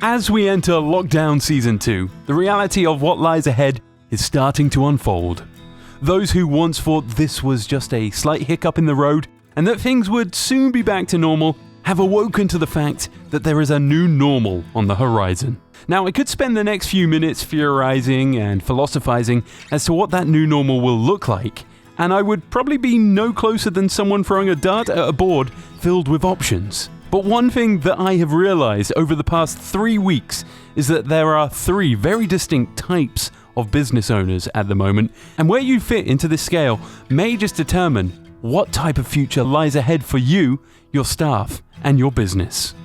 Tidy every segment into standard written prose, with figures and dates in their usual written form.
As we enter lockdown season 2, the reality of what lies ahead is starting to unfold. Those who once thought this was just a slight hiccup in the road and that things would soon be back to normal have awoken to the fact that there is a new normal on the horizon. Now, I could spend the next few minutes theorizing and philosophizing as to what that new normal will look like, and I would probably be no closer than someone throwing a dart at a board filled with options. But one thing that I have realized over the past 3 weeks is that there are 3 very distinct types of business owners at the moment, and where you fit into this scale may just determine what type of future lies ahead for you, your staff, and your business.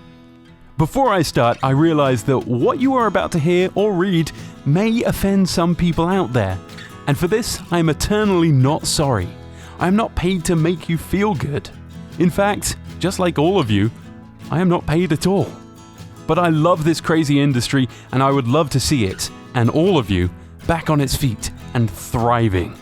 Before I start, I realize that what you are about to hear or read may offend some people out there, and for this I am eternally not sorry. I am not paid to make you feel good. In fact, just like all of you, I am not paid at all. But I love this crazy industry, and I would love to see it, and all of you, back on its feet and thriving.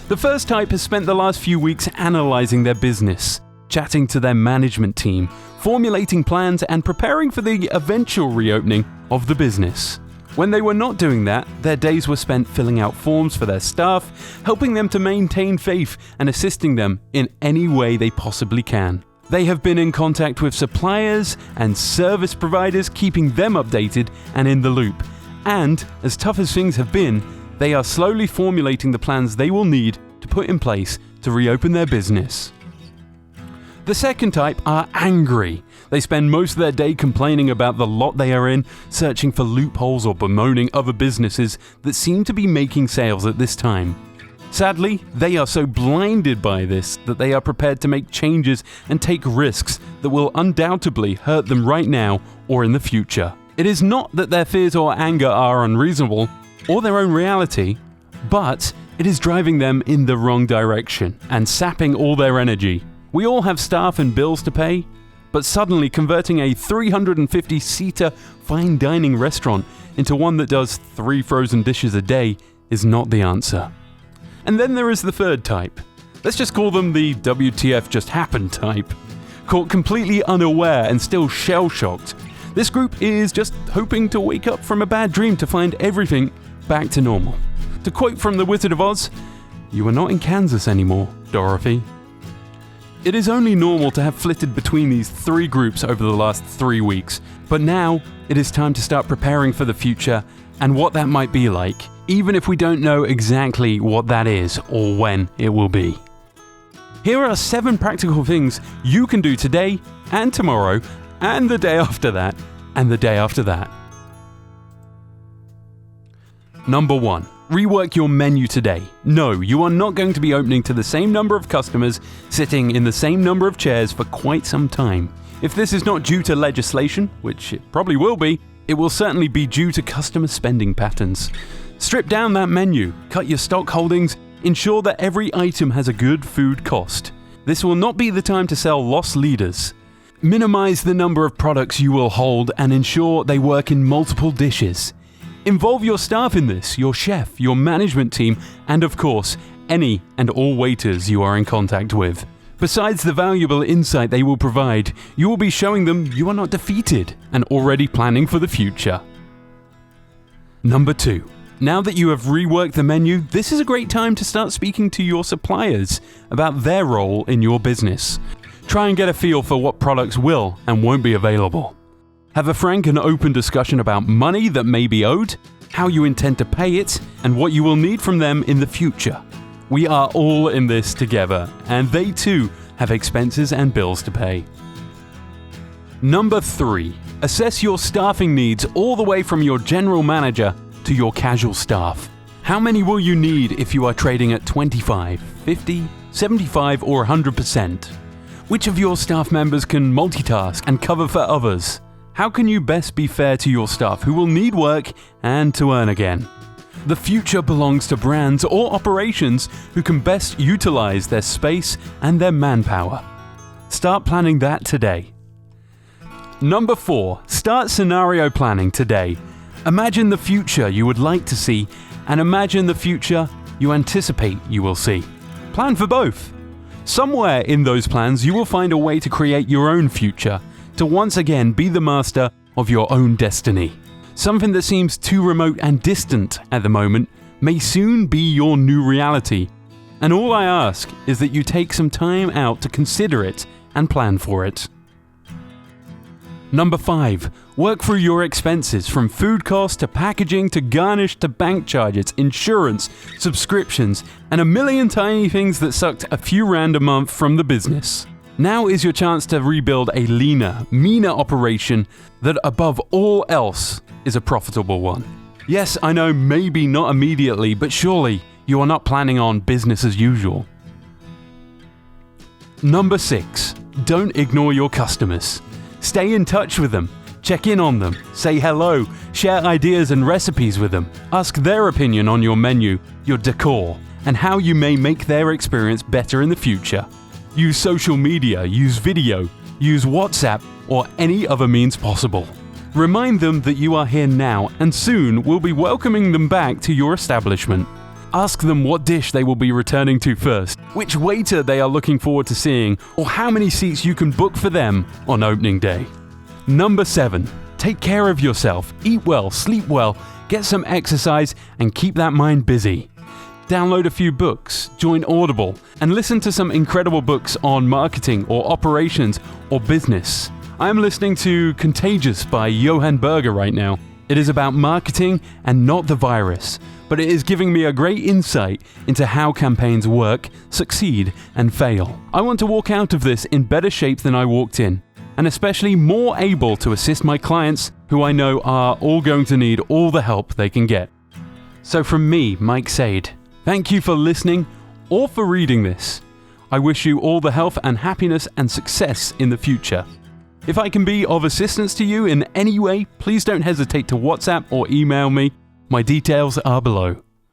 The first type has spent the last few weeks analyzing their business, chatting to their management team, formulating plans and preparing for the eventual reopening of the business. When they were not doing that, their days were spent filling out forms for their staff, helping them to maintain faith and assisting them in any way they possibly can. They have been in contact with suppliers and service providers, keeping them updated and in the loop. And, as tough as things have been, they are slowly formulating the plans they will need to put in place to reopen their business. The second type are angry. They spend most of their day complaining about the lot they are in, searching for loopholes or bemoaning other businesses that seem to be making sales at this time. Sadly, they are so blinded by this that they are prepared to make changes and take risks that will undoubtedly hurt them right now or in the future. It is not that their fears or anger are unreasonable or their own reality, but it is driving them in the wrong direction and sapping all their energy. We all have staff and bills to pay, but suddenly converting a 350-seater fine dining restaurant into one that does 3 frozen dishes a day is not the answer. And then there is the third type. Let's just call them the WTF just happened type. Caught completely unaware and still shell-shocked. This group is just hoping to wake up from a bad dream to find everything back to normal. To quote from The Wizard of Oz, "You are not in Kansas anymore, Dorothy." It is only normal to have flitted between these 3 groups over the last 3 weeks, but now it is time to start preparing for the future and what that might be like, even if we don't know exactly what that is or when it will be. Here are 7 practical things you can do today and tomorrow and the day after that and the day after that. Number 1. Rework your menu today. No, you are not going to be opening to the same number of customers sitting in the same number of chairs for quite some time. If this is not due to legislation, which it probably will be, it will certainly be due to customer spending patterns. Strip down that menu, cut your stock holdings, ensure that every item has a good food cost. This will not be the time to sell loss leaders. Minimize the number of products you will hold and ensure they work in multiple dishes. Involve your staff in this, your chef, your management team, and of course, any and all waiters you are in contact with. Besides the valuable insight they will provide, you will be showing them you are not defeated and already planning for the future. Number 2. Now that you have reworked the menu, this is a great time to start speaking to your suppliers about their role in your business. Try and get a feel for what products will and won't be available. Have a frank and open discussion about money that may be owed, how you intend to pay it, and what you will need from them in the future. We are all in this together, and they too have expenses and bills to pay. Number 3. Assess your staffing needs all the way from your general manager to your casual staff. How many will you need if you are trading at 25, 50, 75 or 100%? Which of your staff members can multitask and cover for others? How can you best be fair to your staff who will need work and to earn again? The future belongs to brands or operations who can best utilize their space and their manpower. Start planning that today. Number 4. Start scenario planning today. Imagine the future you would like to see and imagine the future you anticipate you will see. Plan for both. Somewhere in those plans you will find a way to create your own future, to once again be the master of your own destiny. Something that seems too remote and distant at the moment may soon be your new reality. And all I ask is that you take some time out to consider it and plan for it. Number 5. Work through your expenses, from food costs to packaging to garnish to bank charges, insurance, subscriptions, and a million tiny things that sucked a few rand a month from the business. Now is your chance to rebuild a leaner, meaner operation that above all else is a profitable one. Yes, I know, maybe not immediately, but surely you are not planning on business as usual. Number 6. Don't ignore your customers. Stay in touch with them, check in on them, say hello, share ideas and recipes with them, ask their opinion on your menu, your decor, and how you may make their experience better in the future. Use social media, use video, use WhatsApp, or any other means possible. Remind them that you are here now and soon will be welcoming them back to your establishment. Ask them what dish they will be returning to first, which waiter they are looking forward to seeing, or how many seats you can book for them on opening day. Number 7. Take care of yourself, eat well, sleep well, get some exercise, and keep that mind busy. Download a few books, join Audible, and listen to some incredible books on marketing or operations or business. I am listening to Contagious by Johan Berger right now. It is about marketing and not the virus, but it is giving me a great insight into how campaigns work, succeed, and fail. I want to walk out of this in better shape than I walked in, and especially more able to assist my clients who I know are all going to need all the help they can get. So from me, Mike Sade, thank you for listening or for reading this. I wish you all the health and happiness and success in the future. If I can be of assistance to you in any way, please don't hesitate to WhatsApp or email me. My details are below.